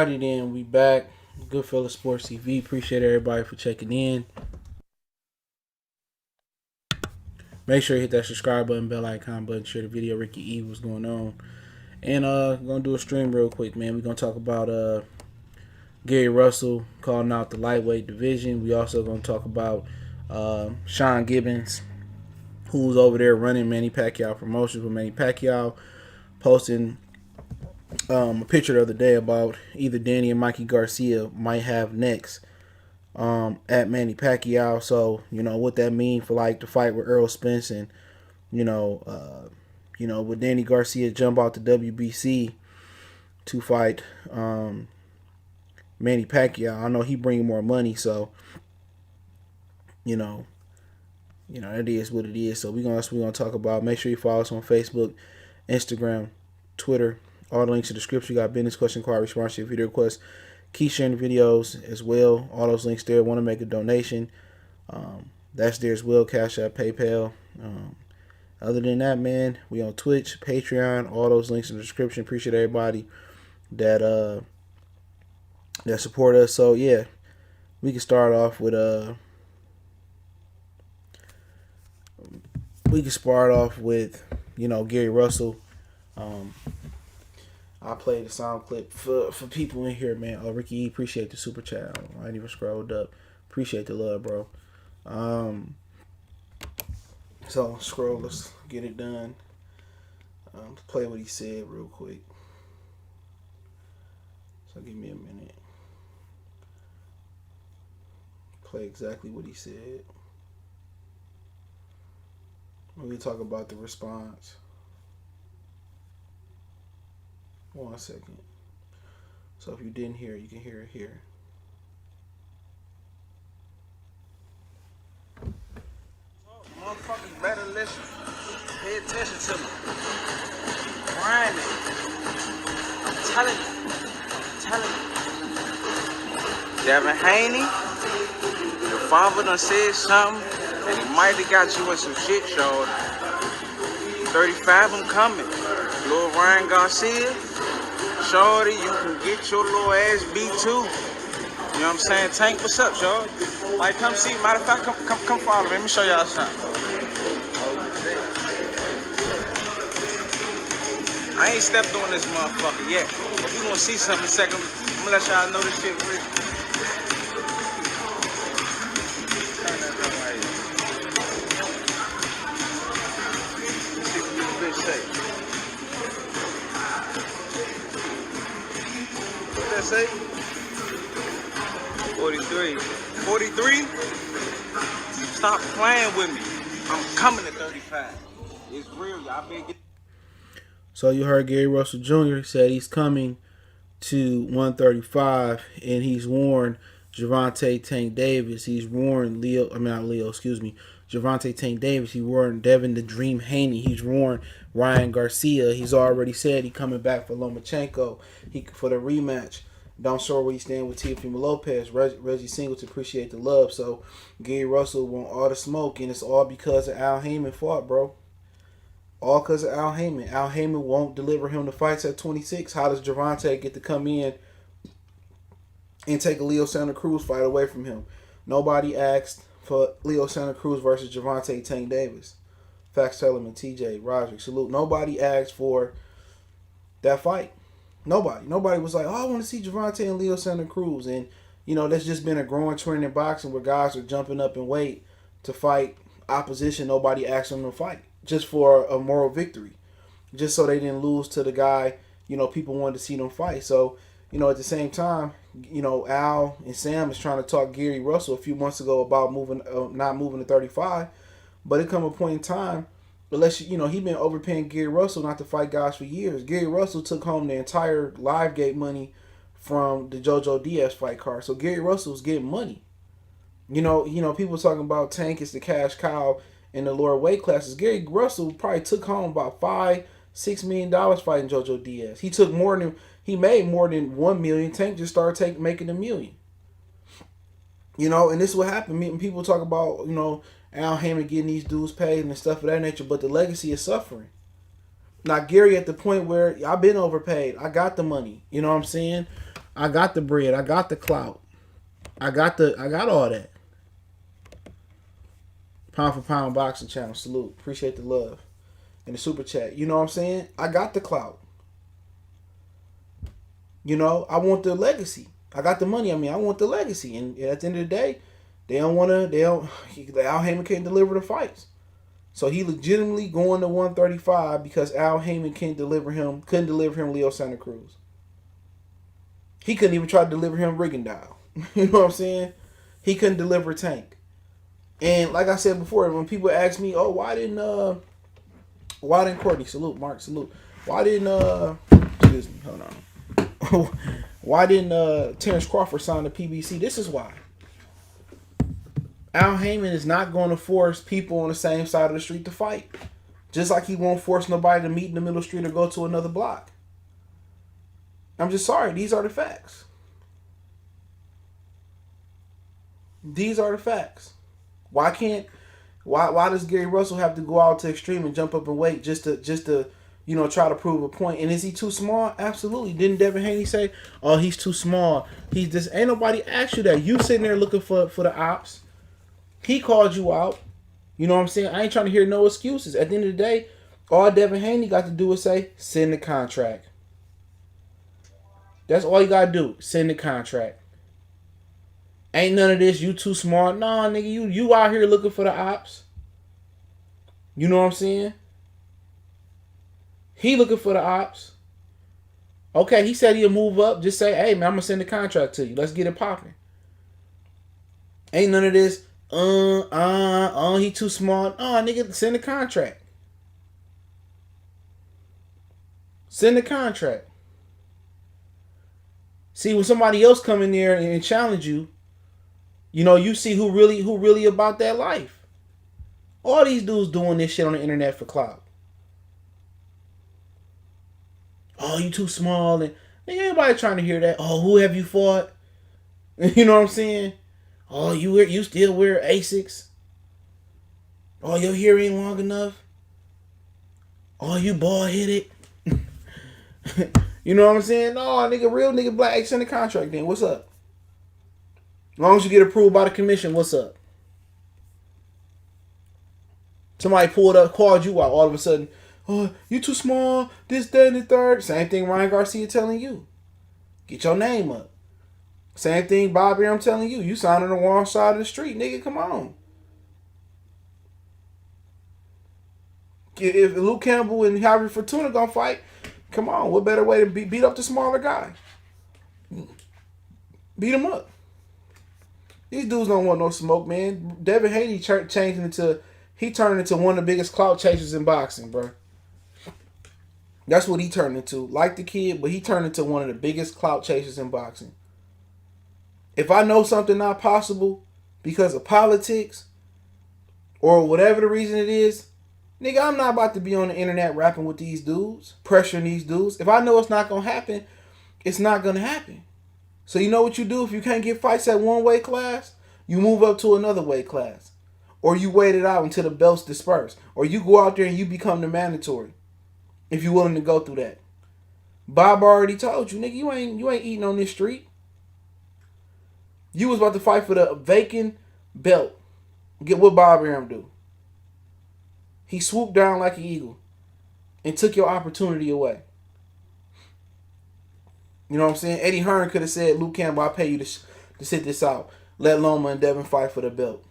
Alrighty then, we back. Goodfellas Sports TV. Appreciate everybody for checking in. Make sure you hit that subscribe button, bell icon button, share the video. Ricky E, what's going on? And gonna do a stream real quick, man. We're gonna talk about Gary Russell calling out the lightweight division. We also gonna talk about Sean Gibbons, who's over there running Manny Pacquiao promotions with Manny Pacquiao, posting a picture the other day about either Danny and Mikey Garcia might have next at Manny Pacquiao. So, what that mean for like the fight with Earl Spence, and would Danny Garcia jump out the WBC to fight Manny Pacquiao? I know he bring more money, so it is what it is. So that's what we're gonna talk about. Make sure you follow us on Facebook, Instagram, Twitter. All the links in the description. You got business question card, response to your video requests. Keep sharing the videos as well. All those links there. Want to make a donation? That's there as well. Cash App, PayPal. Other than that, man, we on Twitch, Patreon. All those links in the description. Appreciate everybody that support us. So yeah, we can start off with Gary Russell. I played the sound clip for people in here, man. Oh, Ricky E, appreciate the super chat. I ain't even scrolled up. Appreciate the love, bro. So scroll, let's get it done. Play what he said real quick. So give me a minute. Play exactly what he said. We talk about the response. 1 second. So if you didn't hear it, you can hear it here. Motherfuckers better listen. Pay attention to me. Grinding. I'm telling you. Devin Haney, your father done said something, and he might have got you in some shit, y'all. 35, I'm coming. Lil Ryan Garcia. Shorty, you can get your little ass beat too. You know what I'm saying? Tank, what's up, y'all? Like, come see. Matter of fact, come follow me. Let me show y'all something. I ain't stepped on this motherfucker yet, but we gonna see something in a second. I'm gonna let y'all know this shit real. Let's see what this bitch say. Say 43. 43? Stop playing with me. I'm coming to 35. It's real, y'all better get. So you heard Gary Russell Jr. said he's coming to 135, and he's warned Gervonta Tank Davis. He's warned Gervonta Tank Davis. He warned Devin the Dream Haney. He's warned Ryan Garcia. He's already said he's coming back for Lomachenko for the rematch. Don't show where he stand with Teofimo Lopez. Reggie Singleton, appreciate the love. So Gary Russell want all the smoke, and it's all because of Al Haymon fought, bro. All because of Al Haymon. Al Haymon won't deliver him the fights at 26. How does Gervonta get to come in and take a Leo Santa Cruz fight away from him? Nobody asked for Leo Santa Cruz versus Gervonta Tank Davis. Fax Tellerman, TJ, Roderick, salute. Nobody asked for that fight. Nobody was like, oh, I want to see Gervonta and Leo Santa Cruz. And, that's just been a growing trend in boxing where guys are jumping up in weight to fight opposition. Nobody asked them to fight just for a moral victory, just so they didn't lose to the guy, people wanted to see them fight. So, at the same time, Al and Sam is trying to talk Gary Russell a few months ago about not moving to 35. But it come a point in time, unless he been overpaying Gary Russell not to fight guys for years. Gary Russell took home the entire live gate money from the JoJo Diaz fight card. So Gary Russell's getting money. People talking about Tank is the cash cow in the lower weight classes. Gary Russell probably took home about $5-6 million fighting JoJo Diaz. He made more than $1 million. Tank just started making $1 million. And this is what happened. People talk about Al Haymon getting these dudes paid and stuff of that nature, but the legacy is suffering. Now Gary at the point where I've been overpaid. I got the money. You know what I'm saying? I got the bread. I got the clout. I got all that. Pound for pound boxing channel. Salute. Appreciate the love. And the super chat. You know what I'm saying? I got the clout. You know, I want the legacy. I got the money. I mean, I want the legacy. And at the end of the day, Al Heyman can't deliver the fights. So he legitimately going to 135 because Al Heyman couldn't deliver him Leo Santa Cruz. He couldn't even try to deliver him Rigondeaux. You know what I'm saying? He couldn't deliver Tank. And like I said before, when people ask me, oh, why didn't Courtney, salute, Mark, salute. Why didn't excuse me, hold on. Why didn't Terrence Crawford sign the PBC? This is why. Al Heyman is not going to force people on the same side of the street to fight. Just like he won't force nobody to meet in the middle street or go to another block. I'm just sorry. These are the facts. These are the facts. Why does Gary Russell have to go out to extreme and jump up and wait just to try to prove a point? And is he too small? Absolutely. Didn't Devin Haney say, oh, he's too small? He's just, ain't nobody asked you that. You sitting there looking for the ops. He called you out. You know what I'm saying? I ain't trying to hear no excuses. At the end of the day, all Devin Haney got to do is say, send the contract. That's all you got to do. Send the contract. Ain't none of this, you too smart. Nah, nigga, you out here looking for the ops. You know what I'm saying? He looking for the ops. Okay, he said he'll move up. Just say, hey, man, I'm going to send the contract to you. Let's get it popping. Ain't none of this, he too smart. Nigga, send the contract. Send the contract. See, when somebody else come in there and challenge you, you see who really about that life. All these dudes doing this shit on the internet for clout. Oh, you too small. And ain't anybody trying to hear that. Oh, who have you fought? You know what I'm saying? Oh, you still wear Asics? Oh, your hair ain't long enough? Oh, you bald-headed? You know what I'm saying? No, nigga, real nigga black. Hey, send the contract then. What's up? As long as you get approved by the commission, what's up? Somebody pulled up, called you out all of a sudden. Oh, you too small, this, that, and the third. Same thing Ryan Garcia telling you. Get your name up. Same thing Bobby, I'm telling you. You signed on the wrong side of the street, nigga. Come on. If Luke Campbell and Javier Fortuna gonna fight, come on. What better way to beat up the smaller guy? Beat him up. These dudes don't want no smoke, man. Devin Haney turned into one of the biggest clout chasers in boxing, bro. That's what he turned into. Like the kid, but he turned into one of the biggest clout chasers in boxing. If I know something not possible because of politics or whatever the reason it is, nigga, I'm not about to be on the internet rapping with these dudes, pressuring these dudes. If I know it's not going to happen, it's not going to happen. So you know what you do if you can't get fights at one weight class? You move up to another weight class. Or you wait it out until the belts disperse. Or you go out there and you become the mandatory. If you're willing to go through that. Bob already told you, nigga, you ain't eating on this street. You was about to fight for the vacant belt. Get what Bob Arum do. He swooped down like an eagle and took your opportunity away. You know what I'm saying? Eddie Hearn could have said, Luke Campbell, I'll pay you to sit this out. Let Loma and Devin fight for the belt.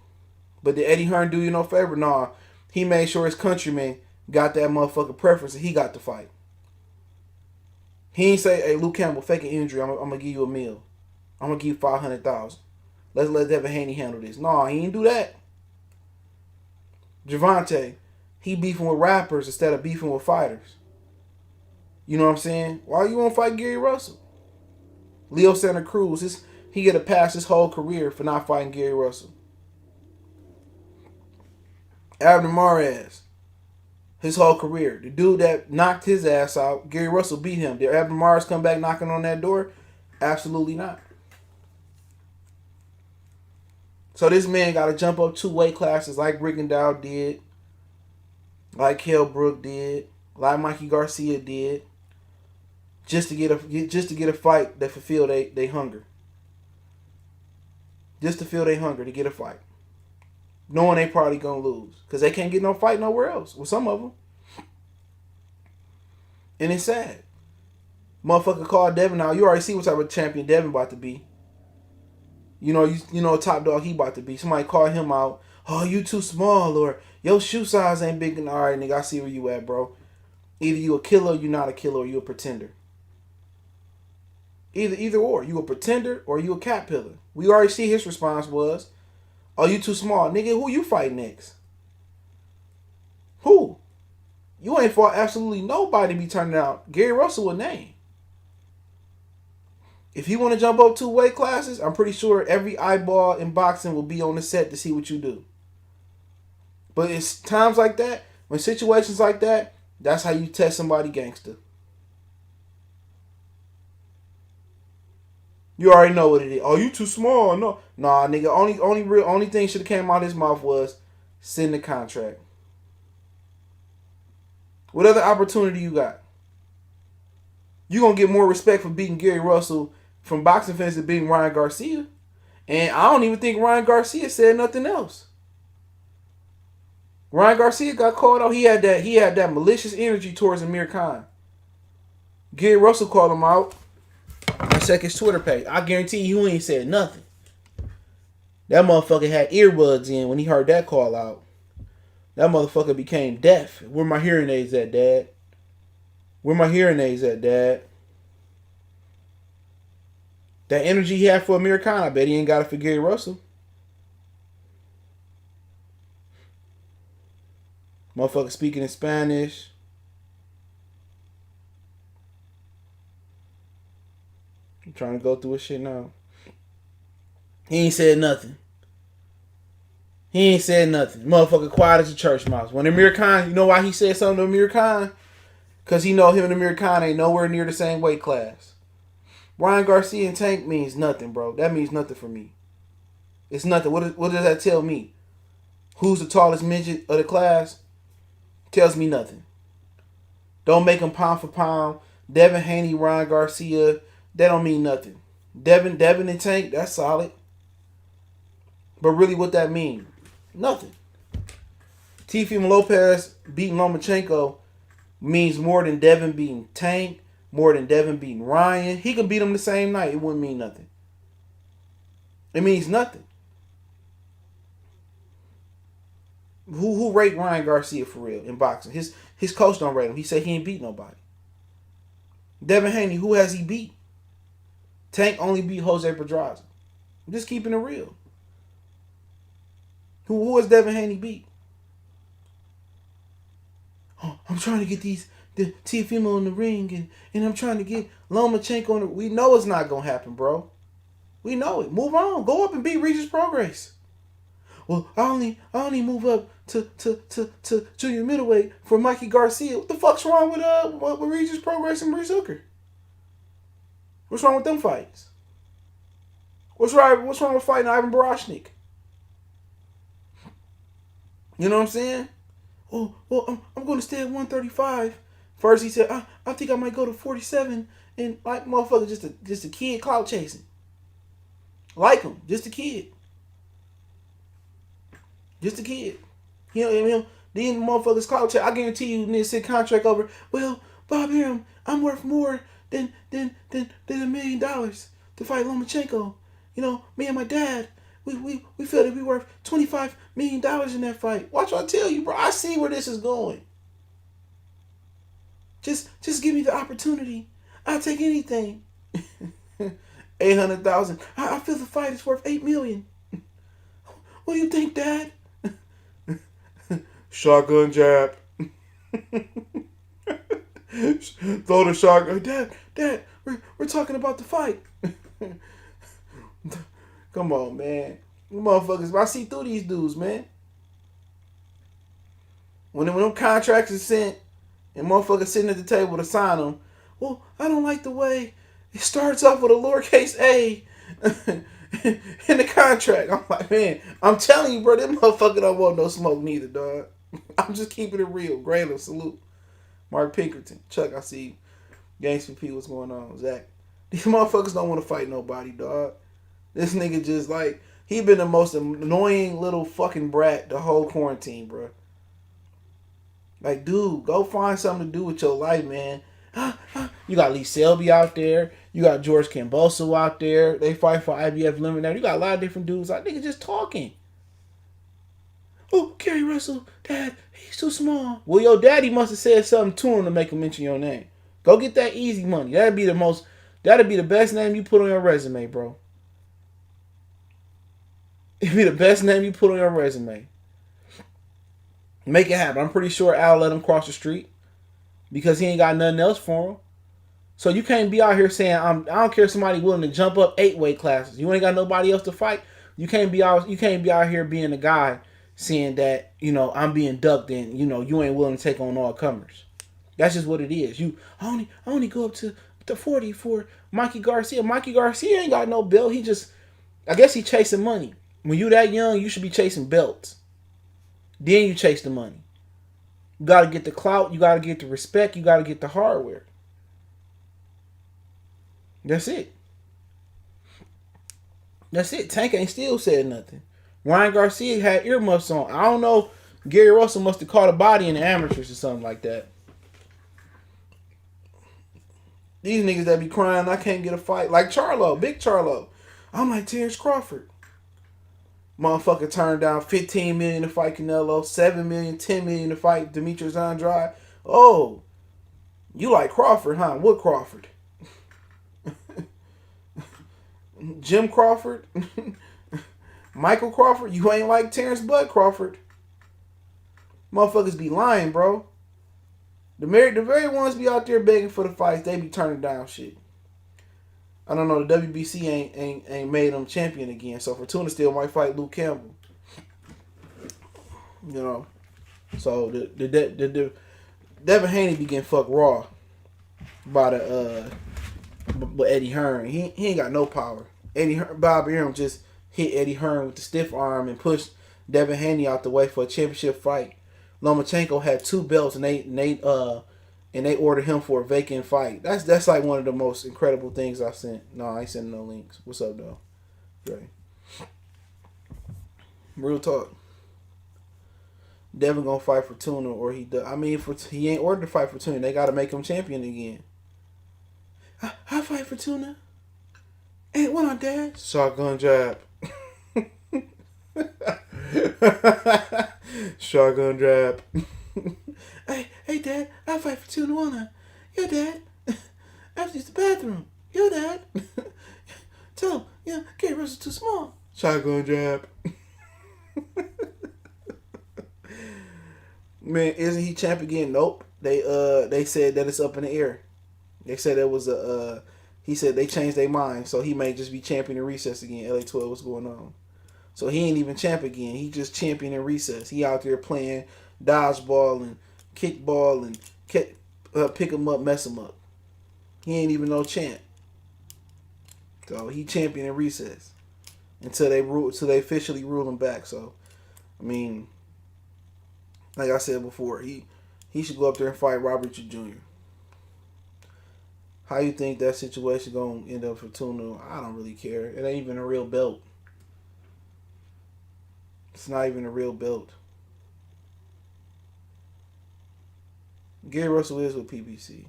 But did Eddie Hearn do you no favor? Nah. He made sure his countrymen got that motherfucker preference and he got the fight. He ain't say, hey, Luke Campbell, fake an injury. I'm going to give you a meal. I'm going to give you $500,000. Let's let Devin Haney handle this. Nah, he ain't do that. Gervonta, he beefing with rappers instead of beefing with fighters. You know what I'm saying? Why you want to fight Gary Russell? Leo Santa Cruz, he get a pass his whole career for not fighting Gary Russell. Abner Mares, his whole career. The dude that knocked his ass out, Gary Russell beat him. Did Abner Mares come back knocking on that door? Absolutely not. So this man got to jump up 2 weight classes like Rigondeaux did, like Kell Brook did, like Mikey Garcia did, just to get a fight that fulfill they hunger. Just to feel they hunger to get a fight, knowing they probably gonna lose because they can't get no fight nowhere else with some of them, and it's sad. Motherfucker called Devin out. You already see what type of champion Devin about to be. You know top dog he about to be. Somebody called him out. Oh, you too small, or your shoe size ain't big enough. All right, nigga, I see where you at, bro. Either you a killer, or you not a killer, or you a pretender. Either or. You a pretender or you a cat pillar. We already see his response was, oh, you too small. Nigga, who you fight next? Who? You ain't fought absolutely nobody to be turning out Gary Russell a name. If you want to jump up 2 weight classes, I'm pretty sure every eyeball in boxing will be on the set to see what you do. But it's times like that, when situations like that, that's how you test somebody gangster. You already know what it is. Oh, you too small. No. Nah, nigga. Only thing should have came out of his mouth was send the contract. What other opportunity you got? You gonna get more respect for beating Gary Russell from boxing fans than beating Ryan Garcia. And I don't even think Ryan Garcia said nothing else. Ryan Garcia got called out. He had that malicious energy towards Amir Khan. Gary Russell called him out. And check his Twitter page. I guarantee you ain't said nothing. That motherfucker had earbuds in when he heard that call out. That motherfucker became deaf. Where my hearing aids at, Dad? Where my hearing aids at, Dad? That energy he had for Amir Khan, I bet he ain't got it for Gary Russell. Motherfucker speaking in Spanish. I'm trying to go through his shit now. He ain't said nothing. Motherfucker quiet as a church mouse. When Amir Khan, you know why he said something to Amir Khan? Because he know him and Amir Khan ain't nowhere near the same weight class. Ryan Garcia and Tank means nothing, bro. That means nothing for me. It's nothing. What does that tell me? Who's the tallest midget of the class? Tells me nothing. Don't make him pound for pound. Devin Haney, Ryan Garcia, that don't mean nothing. Devin and Tank, that's solid. But really what that mean? Nothing. Teofimo Lopez beating Lomachenko means more than Devin beating Tank, more than Devin beating Ryan. He could beat him the same night. It wouldn't mean nothing. It means nothing. Who rate Ryan Garcia for real in boxing? His coach don't rate him. He said he ain't beat nobody. Devin Haney, who has he beat? Tank only beat Jose Pedraza. I'm just keeping it real. Who has Devin Haney beat? Oh, I'm trying to get the Teofimo in the ring and I'm trying to get Lomachenko in the... We know it's not going to happen, bro. We know it. Move on. Go up and beat Regis Prograis. Well, I only move up to junior middleweight for Mikey Garcia. What the fuck's wrong with Regis Prograis and Maurice Hooker? What's wrong with them fights? What's wrong with fighting Ivan Barashnik? You know what I'm saying? Oh, well, I'm going to stay at 135. First he said, I think I might go to 47. And like motherfucker, just a kid clout chasing. Like him, just a kid. Just a kid. You know, these motherfuckers clout chasing. I guarantee you, niggas sit contract over. Well, Bob Arum, I'm worth more than $1 million to fight Lomachenko. You know, me and my dad, we feel that we worth $25 million in that fight. Watch what I tell you, bro. I see where this is going. Just give me the opportunity. I'll take anything. 800,000. I feel the fight is worth $8 million. What do you think, Dad? Shotgun jab. Throw the shotgun. Dad, we're talking about the fight. Come on, man. You motherfuckers, I see through these dudes, man. When them contracts are sent and motherfuckers sitting at the table to sign them, well, I don't like the way it starts off with a lowercase a in the contract. I'm like, man, I'm telling you, bro, them motherfucker don't want no smoke neither, dog. I'm just keeping it real. Grayler, salute. Mark Pinkerton. Chuck, I see you. Gangsta P, what's going on, Zach? These motherfuckers don't want to fight nobody, dog. This nigga just like, he been the most annoying little fucking brat the whole quarantine, bro. Like, dude, go find something to do with your life, man. You got Lee Selby out there. You got George Kambosos out there. They fight for IBF limit now. You got a lot of different dudes. Like, nigga just talking. Oh, Kerry Russell, Dad, he's too small. Well, your daddy must have said something to him to make him mention your name. Go get that easy money. That'd be the best name you put on your resume, bro. It'd be the best name you put on your resume. Make it happen. I'm pretty sure Al let him cross the street because he ain't got nothing else for him. So you can't be out here saying I don't care if somebody willing to jump up 8 weight classes. You ain't got nobody else to fight. You can't be out here being a guy saying that, you know, I'm being ducked and, you know, you ain't willing to take on all comers. That's just what it is. I only go up to 40 for Mikey Garcia. Mikey Garcia ain't got no belt. I guess he chasing money. When you that young, you should be chasing belts. Then you chase the money. You got to get the clout. You got to get the respect. You got to get the hardware. That's it. That's it. Tank ain't still said nothing. Ryan Garcia had earmuffs on. I don't know. Gary Russell must have caught a body in the amateurs or something like that. These niggas that be crying, I can't get a fight. Like Charlo, big Charlo. I'm like Terrence Crawford. Motherfucker turned down $15 million to fight Canelo, $7 million, $10 million to fight Demetrius Andrade. Oh, you like Crawford, huh? What Crawford? Jim Crawford? Michael Crawford? You ain't like Terrence Bud Crawford. Motherfuckers be lying, bro. The very ones be out there begging for the fights, they be turning down shit. I don't know, the WBC ain't made him champion again, so Fortuna still might fight Luke Campbell. You know, so the Devin Haney be getting fucked raw by Eddie Hearn. He ain't got no power. Bob Arum just hit Eddie Hearn with the stiff arm and pushed Devin Haney out the way for a championship fight. Lomachenko had 2 belts and they ordered him for a vacant fight. That's like one of the most incredible things I've sent. No, I ain't sending no links. What's up, though? Dre. Real talk. Devin gonna fight for Tuna or he does. I mean, he ain't ordered to fight for Tuna. They gotta make him champion again. I fight for Tuna. Ain't what on, Dad? Shotgun jab. Shotgun jab. Hey, Dad, I fight for Tuna, won't I? Yeah, Dad. I have to use the bathroom. Yeah, Dad. Tell him, yeah, Gary Russell's too small. Shotgun jab. Man, isn't he champ again? Nope. They said that it's up in the air. They said it was he said they changed their mind, so he may just be champion in recess again. LA 12, what's going on? So he ain't even champ again. He just champion in recess. He out there playing dodgeball and kickball and pick him up, mess him up. He ain't even no champ. So he champion in recess until they officially rule him back. So, I mean, like I said before, he should go up there and fight Robert Jr. How you think that situation gonna end up for Tuna? I don't really care. It ain't even a real belt. It's not even a real belt. Gary Russell is with PBC.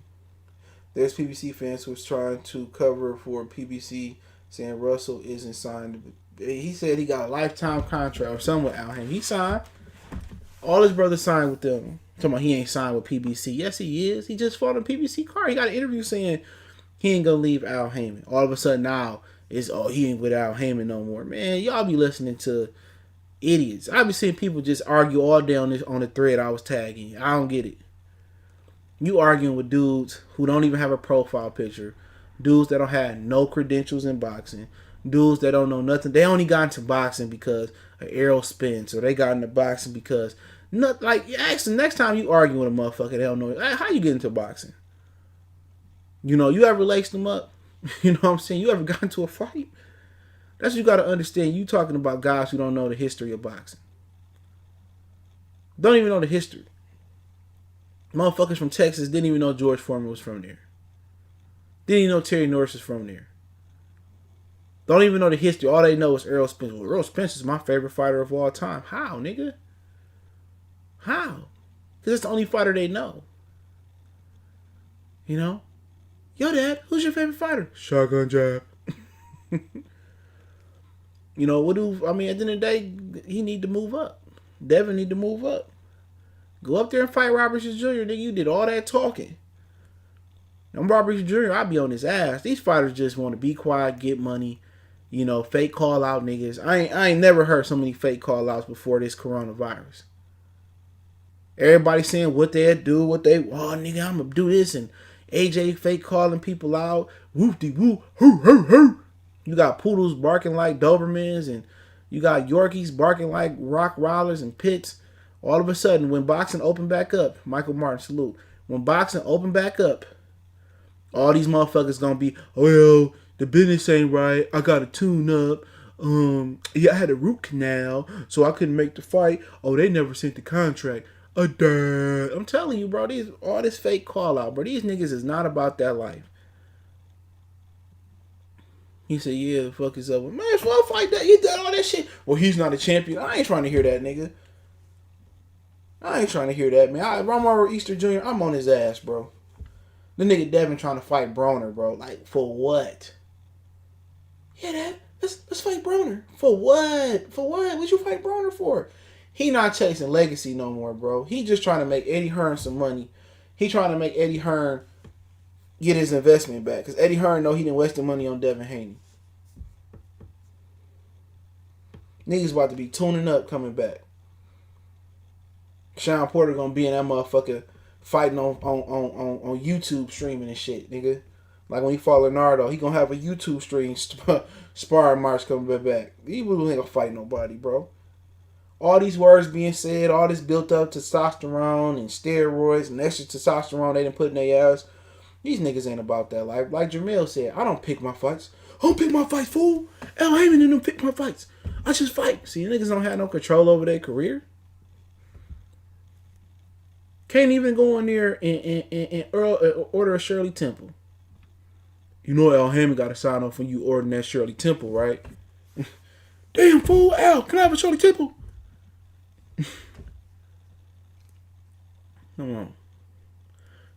There's PBC fans who was trying to cover for PBC, saying Russell isn't signed. He said he got a lifetime contract or something with Al Haymon. He signed. All his brothers signed with them. Talking about he ain't signed with PBC. Yes, he is. He just fought a PBC card. He got an interview saying he ain't gonna leave Al Haymon. All of a sudden now it's he ain't with Al Haymon no more. Man, y'all be listening to idiots. I be seeing people just argue all day on the thread I was tagging. I don't get it. You arguing with dudes who don't even have a profile picture, dudes that don't have no credentials in boxing, dudes that don't know nothing. They only got into boxing because of Errol Spence, or they got into boxing because ask the next time you argue with a motherfucker, they don't know how you get into boxing. You know, you ever laced them up? You know what I'm saying? You ever got into a fight? That's what you got to understand. You talking about guys who don't know the history of boxing. Don't even know the history. Motherfuckers from Texas didn't even know George Foreman was from there. Didn't even know Terry Norris is from there. Don't even know the history. All they know is Errol Spence. Well, Errol Spence is my favorite fighter of all time. How, nigga? How? Because it's the only fighter they know. You know? Yo, Dad, who's your favorite fighter? Shotgun jab. You know, at the end of the day, he need to move up. Devin need to move up. Go up there and fight Robert Jr. Nigga, you did all that talking. I'm Robert Jr., I'll be on his ass. These fighters just want to be quiet, get money, you know, fake call out niggas. I ain't never heard so many fake call outs before this coronavirus. Everybody saying what they'd do, nigga, I'm gonna do this, and AJ fake calling people out. Whoop-de-whoop, hoo-hoo-hoo. You got poodles barking like Dobermans, and you got Yorkies barking like Rock Rollers and Pits. All of a sudden, when boxing opened back up, Michael Martin, salute. When boxing opened back up, all these motherfuckers gonna be, oh, well, the business ain't right. I gotta tune up. I had a root canal, so I couldn't make the fight. Oh, they never sent the contract. I'm telling you, bro, all this fake call out, bro. These niggas is not about that life. He said, yeah, the fuck is up. Man, fuck fight that. You did all that shit. Well, he's not a champion. I ain't trying to hear that, nigga. I ain't trying to hear that, man. If I'm over Easter Jr., I'm on his ass, bro. The nigga Devin trying to fight Broner, bro. Like, for what? Yeah, Dad, let's fight Broner. For what? For what? What'd you fight Broner for? He not chasing legacy no more, bro. He just trying to make Eddie Hearn some money. He trying to make Eddie Hearn get his investment back. Because Eddie Hearn know he didn't waste the money on Devin Haney. Niggas about to be tuning up coming back. Sean Porter gonna be in that motherfucker fighting on YouTube streaming and shit, nigga. Like when he fought Leonardo, he gonna have a YouTube stream sparring match coming back. These people ain't gonna fight nobody, bro. All these words being said, all this built up testosterone and steroids and extra testosterone they done put in their ass. These niggas ain't about that life. Like Jamil said, I don't pick my fights. I don't pick my fights, fool. El Heyman and them pick my fights. I just fight. See, niggas don't have no control over their career. Can't even go in there and order a Shirley Temple. You know El Heyman got to sign off when you order that Shirley Temple, right? Damn, fool. Al, can I have a Shirley Temple? Come on.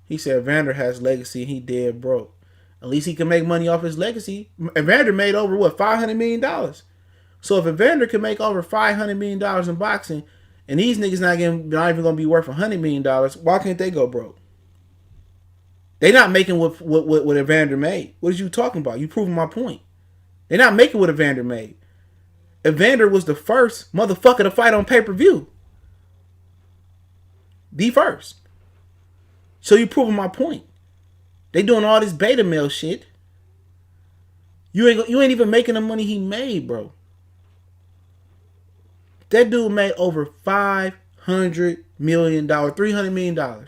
He said Vander has legacy and he dead broke. At least he can make money off his legacy. Evander made over, $500 million. So if Evander can make over $500 million in boxing, and these niggas not even going to be worth $100 million, why can't they go broke? They not making what Evander made. What is you talking about? You proving my point. They're not making what Evander made. Evander was the first motherfucker to fight on pay-per-view. The first. So you proving my point. They doing all this beta male shit. You ain't even making the money he made, bro. That dude made over $500 million, $300 million.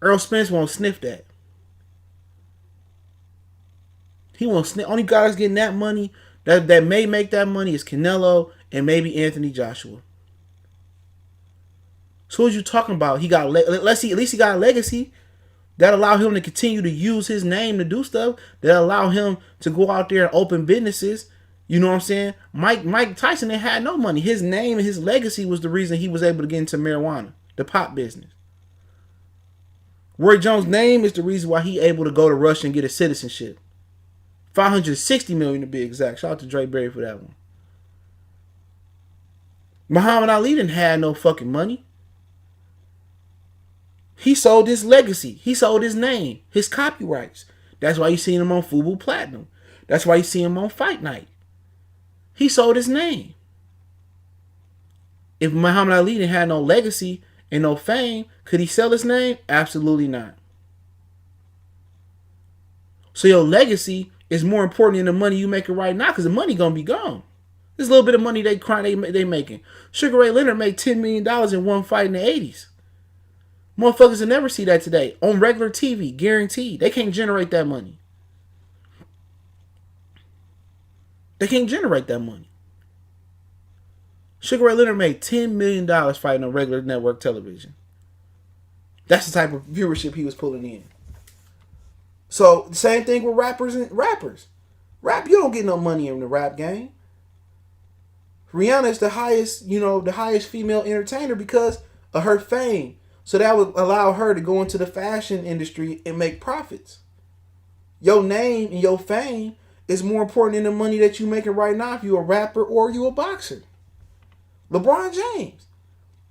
Errol Spence won't sniff that. He won't sniff. Only guys getting that money that may make that money is Canelo and maybe Anthony Joshua. So what you talking about? He got at least he got a legacy that allow him to continue to use his name to do stuff. That allow him to go out there and open businesses. You know what I'm saying? Mike Tyson didn't had no money. His name and his legacy was the reason he was able to get into marijuana, the pot business. Roy Jones' name is the reason why he able to go to Russia and get a citizenship. $560 million to be exact. Shout out to Dre Berry for that one. Muhammad Ali didn't have no fucking money. He sold his legacy. He sold his name, his copyrights. That's why you see him on Fubu Platinum. That's why you see him on Fight Night. He sold his name. If Muhammad Ali didn't have no legacy and no fame, could he sell his name? Absolutely not. So your legacy is more important than the money you making right now, because the money gonna be gone. There's a little bit of money they making. Sugar Ray Leonard made $10 million in one fight in the 80s. Motherfuckers will never see that today. On regular TV, guaranteed. They can't generate that money. They can't generate that money. Sugar Ray Leonard made $10 million fighting on regular network television. That's the type of viewership he was pulling in. So the same thing with rappers and rappers. Rap, you don't get no money in the rap game. Rihanna is the highest, the highest female entertainer because of her fame. So that would allow her to go into the fashion industry and make profits. Your name and your fame is more important than the money that you're making right now if you're a rapper or you a boxer. LeBron James.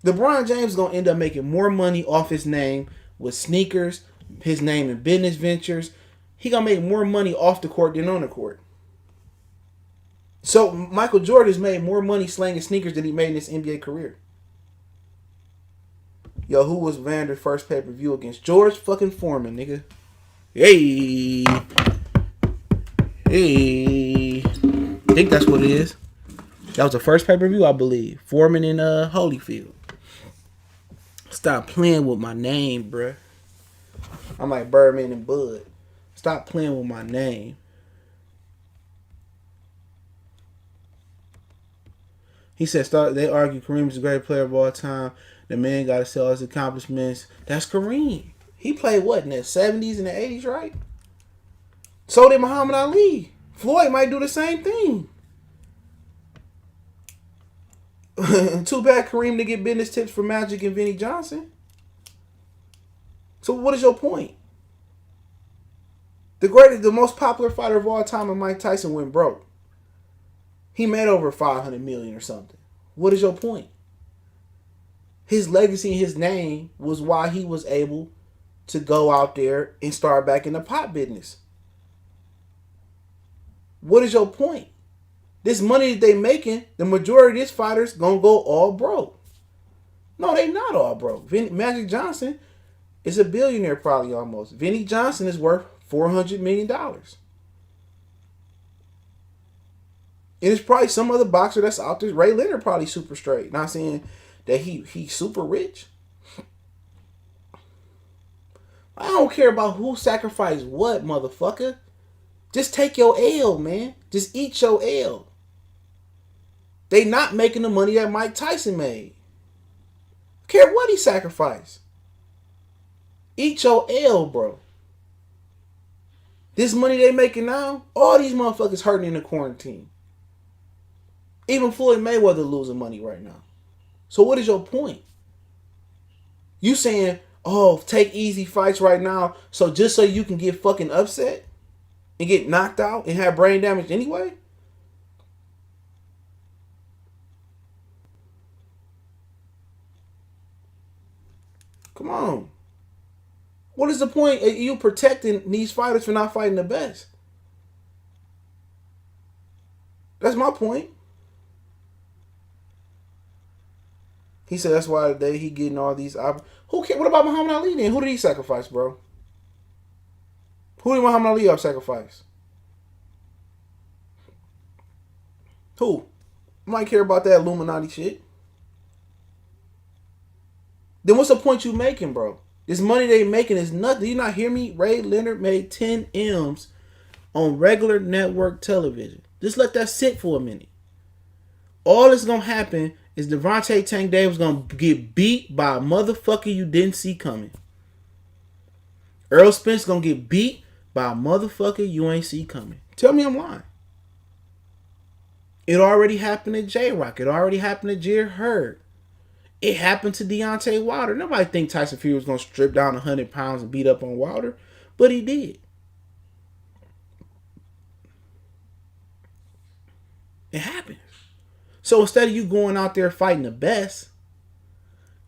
LeBron James is going to end up making more money off his name with sneakers, his name in business ventures. He going to make more money off the court than on the court. So Michael Jordan has made more money slanging sneakers than he made in his NBA career. Yo, who was Vander's first pay-per-view against? George fucking Foreman, nigga. Hey. I think that's what it is. That was the first pay-per-view, I believe. Foreman in Holyfield. Stop playing with my name, bruh. I'm like Birdman and Bud. Stop playing with my name. He said, they argue Kareem is the greatest player of all time. The man got to sell his accomplishments. That's Kareem. He played what, in the 70s and the 80s, right? So did Muhammad Ali. Floyd might do the same thing. Too bad Kareem to get business tips from Magic and Vinnie Johnson. So what is your point? The most popular fighter of all time, Mike Tyson, went broke. He made over $500 million or something. What is your point? His legacy and his name was why he was able to go out there and start back in the pot business. What is your point? This money that they making, the majority of these fighters gonna go all broke. No, they not all broke. Magic Johnson is a billionaire probably almost. Vinnie Johnson is worth $400 million. And it's probably some other boxer that's out there. Ray Leonard probably super straight. Not saying that he's super rich. I don't care about who sacrificed what, motherfucker. Just take your L, man. Just eat your L. They not making the money that Mike Tyson made. Care what he sacrificed. Eat your L, bro. This money they making now, all these motherfuckers hurting in the quarantine. Even Floyd Mayweather losing money right now. So what is your point? You saying, oh, take easy fights right now, so just so you can get fucking upset and get knocked out and have brain damage anyway? Come on. What is the point of you protecting these fighters for not fighting the best? That's my point. He said that's why today he getting all these. Who cares? What about Muhammad Ali then? Who did he sacrifice, bro? Who did Muhammad Ali sacrifice? Who? You might care about that Illuminati shit. Then what's the point you making, bro? This money they making is nothing. You not hear me? Ray Leonard made 10 M's on regular network television. Just let that sit for a minute. All that's gonna happen is Devontae Tank Davis gonna get beat by a motherfucker you didn't see coming. Earl Spence gonna get beat by a motherfucker you ain't see coming. Tell me I'm lying. It already happened to J-Rock. It already happened to Jerry Hurd. It happened to Deontay Wilder. Nobody think Tyson Fury was gonna strip down 100 pounds and beat up on Wilder, but he did. It happened. So instead of you going out there fighting the best,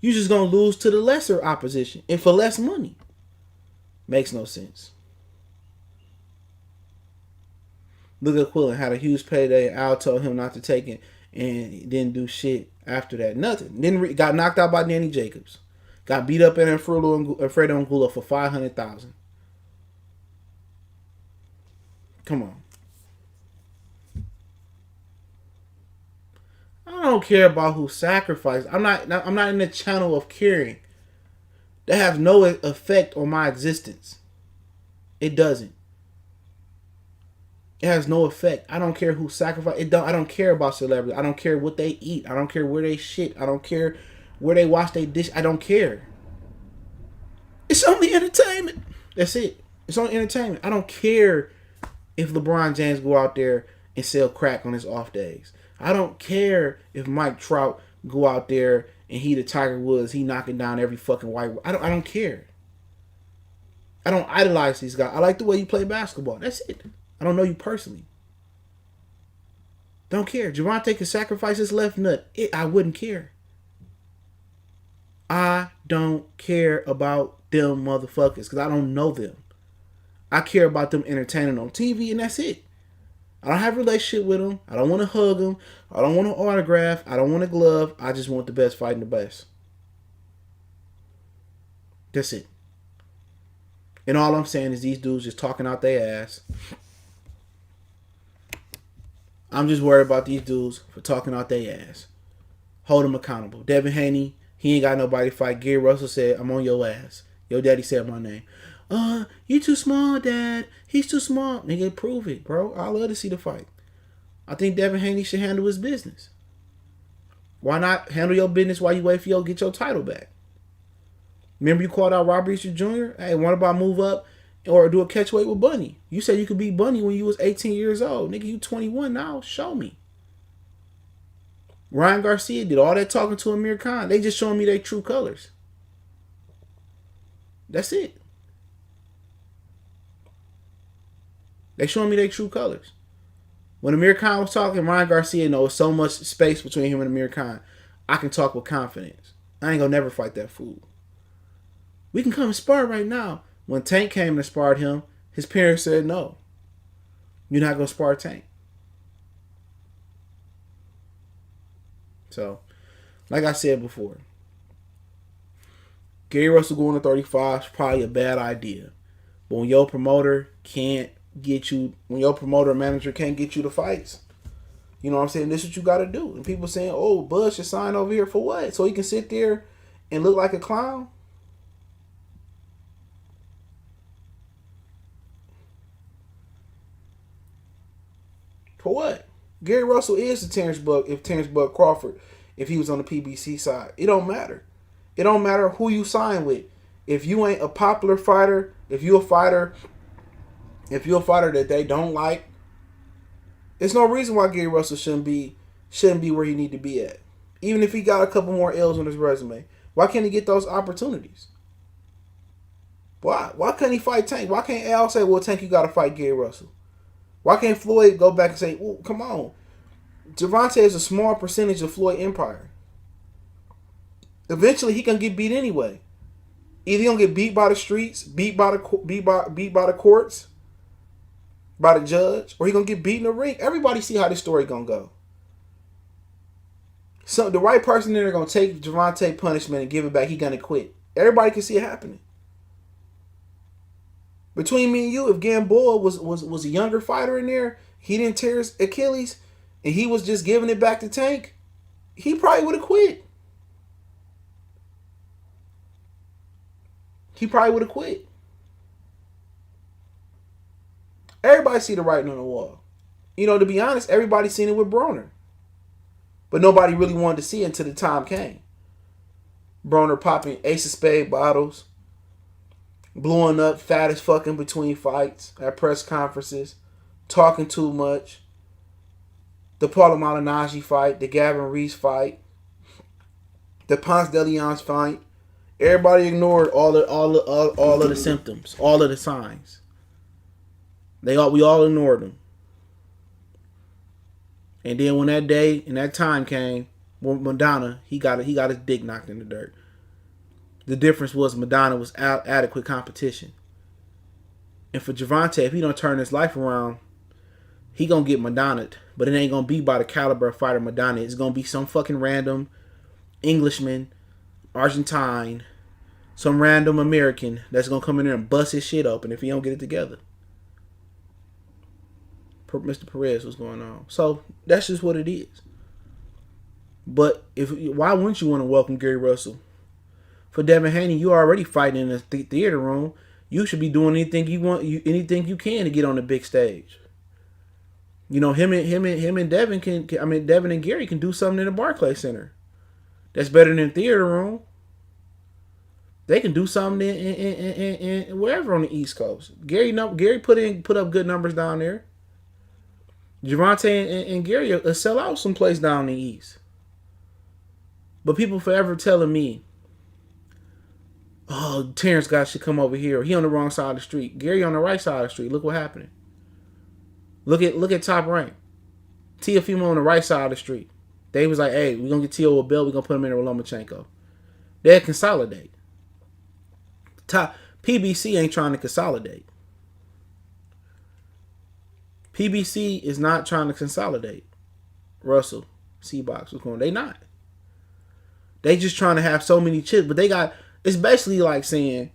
you just gonna lose to the lesser opposition and for less money. Makes no sense. Look at Quillen, had a huge payday. Al told him not to take it, and he didn't do shit after that. Nothing. Then got knocked out by Danny Jacobs. Got beat up in Alfredo Angulo for $500,000. Come on. I don't care about who sacrificed. I'm not in the channel of caring. That has no effect on my existence. It doesn't. It has no effect. I don't care who sacrificed. I don't care about celebrities. I don't care what they eat. I don't care where they shit. I don't care where they wash their dish. I don't care. It's only entertainment. That's it. It's on entertainment. I don't care if LeBron James go out there and sell crack on his off days. I don't care if Mike Trout go out there and he the Tiger Woods, he knocking down every fucking white. I don't care. I don't idolize these guys. I like the way you play basketball. That's it. I don't know you personally. Don't care. Gervonta can sacrifice his left nut. I wouldn't care. I don't care about them motherfuckers because I don't know them. I care about them entertaining on TV and that's it. I don't have a relationship with them. I don't want to hug them. I don't want an autograph. I don't want a glove. I just want the best fighting the best. That's it. And all I'm saying is these dudes just talking out their ass. I'm just worried about these dudes for talking out their ass. Hold them accountable. Devin Haney, he ain't got nobody to fight. Gary Russell said, I'm on your ass. Your daddy said my name. You too small, Dad. He's too small. Nigga, prove it, bro. I love to see the fight. I think Devin Haney should handle his business. Why not handle your business while you wait for get your title back? Remember you called out Robert Easter Jr.? Hey, what about move up or do a catchweight with Bunny? You said you could beat Bunny when you was 18 years old. Nigga, you 21 now. Show me. Ryan Garcia did all that talking to Amir Khan. They just showing me their true colors. That's it. They showing me their true colors. When Amir Khan was talking, Ryan Garcia knows so much space between him and Amir Khan. I can talk with confidence. I ain't gonna never fight that fool. We can come and spar right now. When Tank came and sparred him, his parents said no. You're not gonna spar Tank. So, like I said before, Gary Russell going to 35 is probably a bad idea. But when your promoter can't get you, when your promoter or manager can't get you the fights, you know what I'm saying? This is what you got to do. And people saying, oh, Bud should sign over here for what? So he can sit there and look like a clown? For what? Gary Russell is the Terrence Bud Crawford, if he was on the PBC side. It don't matter. It don't matter who you sign with. If you ain't a popular fighter, if you're a fighter that they don't like, there's no reason why Gary Russell shouldn't be where he need to be at. Even if he got a couple more L's on his resume. Why can't he get those opportunities? Why? Why can't he fight Tank? Why can't Al say, well, Tank, you got to fight Gary Russell? Why can't Floyd go back and say, well, come on. Gervonta is a small percentage of Floyd empire. Eventually, he can get beat anyway. Either he gonna get beat by the streets, beat by the courts, by the judge, or he gonna get beat in the ring. Everybody see how this story gonna go. So the right person there gonna take Gervonta punishment and give it back. He gonna quit. Everybody can see it happening. Between me and you, if Gamboa was a younger fighter in there, he didn't tear his Achilles, and he was just giving it back to Tank, he probably would have quit. He probably would have quit. Everybody see the writing on the wall. You know, to be honest, everybody seen it with Broner. But nobody really wanted to see it until the time came. Broner popping Ace of Spade bottles, blowing up fat as fucking between fights at press conferences, talking too much. The Paulo Malignaggi fight, the Gavin Reese fight, the Ponce de Leon's fight. Everybody ignored all of the symptoms, all of the signs. We all ignored them. And then when that day and that time came, Madonna, he got his dick knocked in the dirt. The difference was Madonna was adequate competition. And for Gervonta, if he don't turn his life around, he gonna get Madonna'd. But it ain't gonna be by the caliber of fighter Madonna. It's gonna be some fucking random Englishman, Argentine, some random American that's gonna come in there and bust his shit open if he don't get it together. Mr. Perez, what's going on? So that's just what it is. But why wouldn't you want to welcome Gary Russell? For Devin Haney, you already fighting in the theater room. You should be doing anything you want, anything you can to get on the big stage. You know, him and Devin Devin and Gary can do something in the Barclays Center. That's better than theater room. They can do something in wherever on the East Coast. Gary put up good numbers down there. Gervonta and Gary will sell out someplace down in the East. But people forever telling me, oh, Terrence guy should come over here. He on the wrong side of the street. Gary on the right side of the street. Look what happened. Look at Top Rank. Teofimo on the right side of the street. They was like, hey, we're going to get Tio a belt. We're going to put him in there with Lomachenko. They'll consolidate. PBC ain't trying to consolidate. PBC is not trying to consolidate. Russell, C-Box, what's going on? They not. They just trying to have so many chips, but they got, it's basically like saying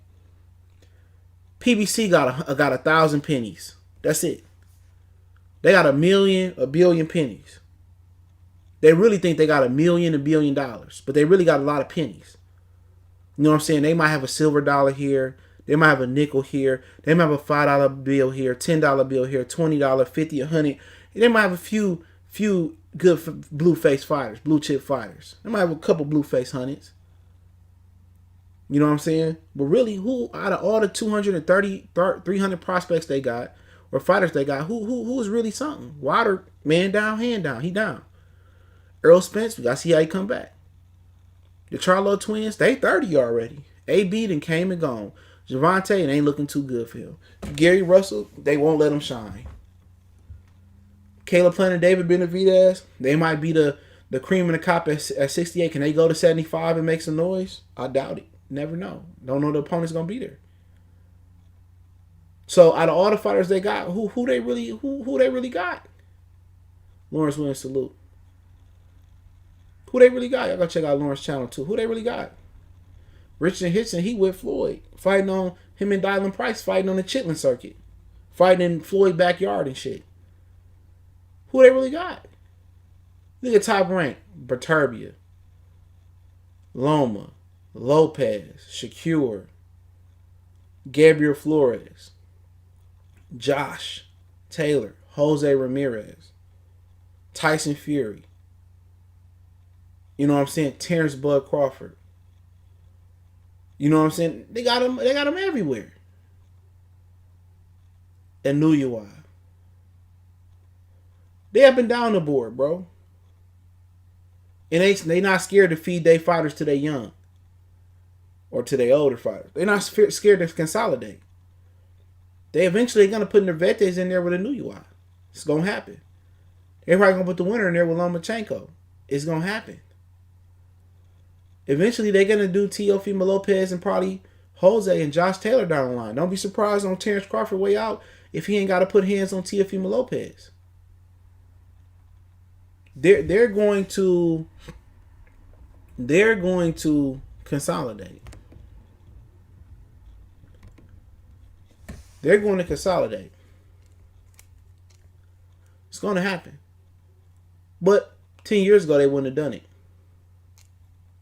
PBC got 1,000 pennies. That's it. They got a billion pennies. They really think they got $1 billion, but they really got a lot of pennies. You know what I'm saying? They might have a silver dollar here. They might have a nickel here. They might have a $5 bill here, $10 bill here, $20, $50, $100. They might have a few good blue face fighters, blue chip fighters. They might have a couple blue face hundreds. You know what I'm saying? But really, who out of all the 230, 300 prospects they got or fighters they got, who is really something? Wilder, man down, hand down. He down. Earl Spence, we got to see how he come back. The Charlo twins, they 30 already. AB done came and gone. Gervonta, it ain't looking too good for him. Gary Russell, they won't let him shine. Caleb Plant and David Benavidez, they might be the cream of the crop at 68. Can they go to 75 and make some noise? I doubt it. Never know. Don't know the opponent's gonna be there. So out of all the fighters they got, who they really got? Lawrence Williams, salute. Who they really got? Y'all gotta check out Lawrence channel too. Who they really got? Richard Hitson, he with Floyd. Fighting on him and Dylan Price, fighting on the Chitlin circuit. Fighting in Floyd's backyard and shit. Who they really got? Look at Top Rank. Berturbia. Loma. Lopez. Shakur. Gabriel Flores. Josh Taylor. Jose Ramirez. Tyson Fury. You know what I'm saying? Terrence Bud Crawford. You know what I'm saying? They got him everywhere. And Nuyuwa. They up and down the board, bro. And they not scared to feed their fighters to their young. Or to their older fighters. They're not scared to consolidate. They eventually going to put Nervetes in there with a Nuyuwa. It's going to happen. They're probably going to put the winner in there with Lomachenko. It's going to happen. Eventually, they're going to do Teofimo Lopez and probably Jose and Josh Taylor down the line. Don't be surprised on Terrence Crawford way out if he ain't got to put hands on Teofimo Lopez. They're going to consolidate. They're going to consolidate. It's going to happen. But 10 years ago, they wouldn't have done it.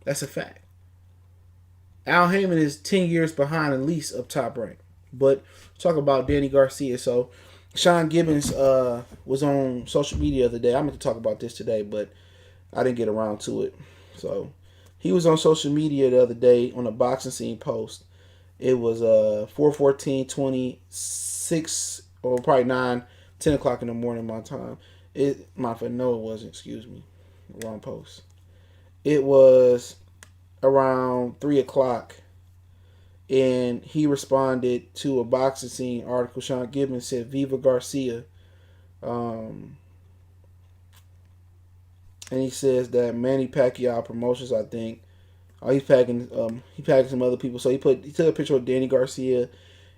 That's a fact. Al Heyman is 10 years behind at least of Top Rank. But talk about Danny Garcia. So Sean Gibbons was on social media the other day. I meant to talk about this today, but I didn't get around to it. So he was on social media the other day on a boxing scene post. It was 4/14/26 or probably 9-10 o'clock in the morning my time. No, it wasn't. Excuse me, wrong post. It was around 3 o'clock, and he responded to a boxing scene article. Sean Gibbons said, "Viva Garcia," and he says that Manny Pacquiao Promotions, I think, he's packing some other people. So he took a picture of Danny Garcia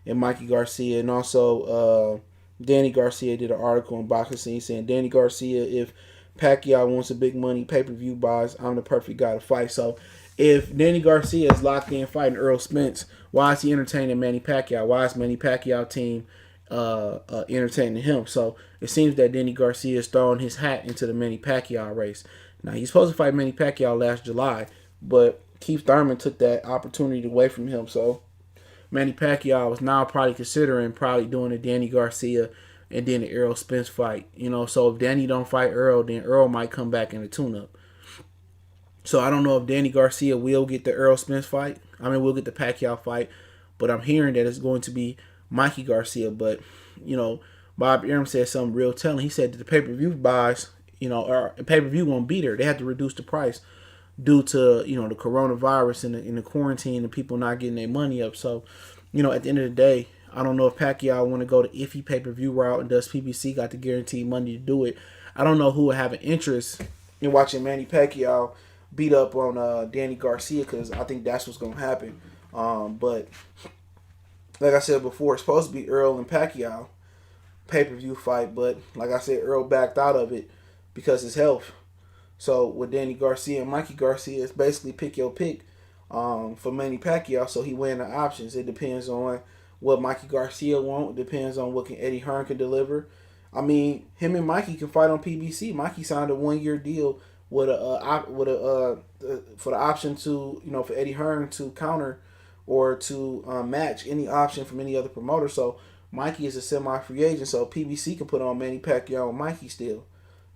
and Mikey Garcia, and also Danny Garcia did an article on Boxing Scene saying, "Danny Garcia, if Pacquiao wants a big money pay-per-view buys, I'm the perfect guy to fight." So if Danny Garcia is locked in fighting Earl Spence, why is he entertaining Manny Pacquiao? Why is Manny Pacquiao team entertaining him? So it seems that Danny Garcia is throwing his hat into the Manny Pacquiao race. Now, he's supposed to fight Manny Pacquiao last July, but Keith Thurman took that opportunity away from him. So Manny Pacquiao is now probably considering doing a Danny Garcia and then the Earl Spence fight. You know, so if Danny don't fight Earl, then Earl might come back in the tune-up. So I don't know if Danny Garcia will get the Earl Spence fight. I mean, we'll get the Pacquiao fight, but I'm hearing that it's going to be Mikey Garcia. But Bob Arum said something real telling. He said that the pay-per-view buys, or pay-per-view won't be there. They have to reduce the price due to the coronavirus and the quarantine and people not getting their money up. So, at the end of the day, I don't know if Pacquiao want to go the iffy pay-per-view route and does PBC got the guaranteed money to do it. I don't know who would have an interest in watching Manny Pacquiao beat up on Danny Garcia, because I think that's what's going to happen. But like I said before, it's supposed to be Earl and Pacquiao pay-per-view fight, but like I said, Earl backed out of it because his health. So with Danny Garcia and Mikey Garcia, it's basically pick your pick for Manny Pacquiao. So he weighing the options. It depends on what Mikey Garcia want. It depends on what can Eddie Hearn can deliver. I mean, him and Mikey can fight on PBC. Mikey signed a 1-year deal with for the option to for Eddie Hearn to counter or to match any option from any other promoter. So Mikey is a semi-free agent. So PBC can put on Manny Pacquiao and Mikey still.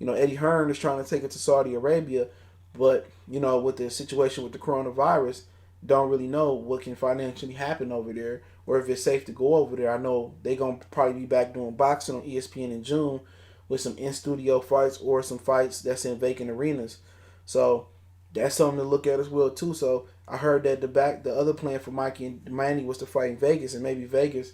Eddie Hearn is trying to take it to Saudi Arabia, but with the situation with the coronavirus, don't really know what can financially happen over there or if it's safe to go over there. I know they're going to probably be back doing boxing on ESPN in June with some in-studio fights or some fights that's in vacant arenas. So that's something to look at as well too. So I heard that the other plan for Mikey and Manny was to fight in Vegas, and maybe Vegas,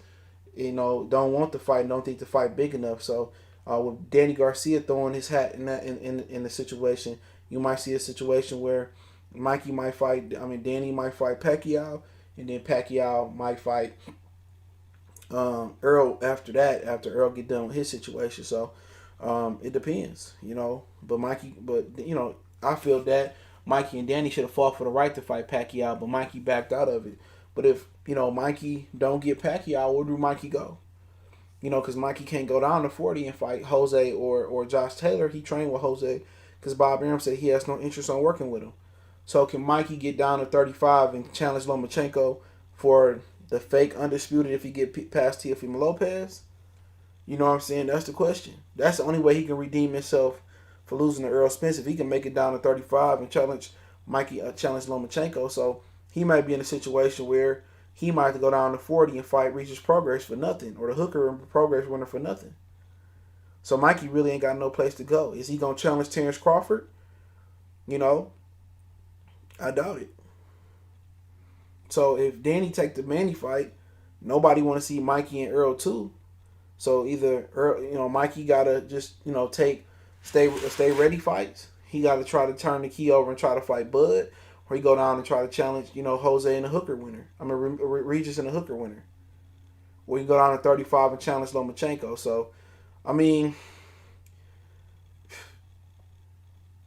don't want the fight, don't think the fight big enough. So with Danny Garcia throwing his hat in the situation, you might see a situation where Danny might fight Pacquiao, and then Pacquiao might fight Earl after that, after Earl get done with his situation. So it depends, But I feel that Mikey and Danny should have fought for the right to fight Pacquiao, but Mikey backed out of it. But if Mikey don't get Pacquiao, where do Mikey go? Because Mikey can't go down to 40 and fight Jose or Josh Taylor. He trained with Jose because Bob Arum said he has no interest on working with him. So can Mikey get down to 35 and challenge Lomachenko for the fake undisputed if he get past Teofimo Lopez? You know what I'm saying? That's the question. That's the only way he can redeem himself for losing to Errol Spence, if he can make it down to 35 and challenge Lomachenko. So he might be in a situation where he might have to go down to 40 and fight Regis Progress for nothing, or the Hooker and Progress winner for nothing. So Mikey really ain't got no place to go. Is he going to challenge Terrence Crawford? I doubt it. So if Danny take the Manny fight, nobody want to see Mikey and Earl too. So either Earl, Mikey gotta just stay ready fights. He gotta try to turn the key over and try to fight Bud, or he go down and try to challenge Jose and the Hooker winner. Regis and the Hooker winner. Or he go down to 35 and challenge Lomachenko. So I mean,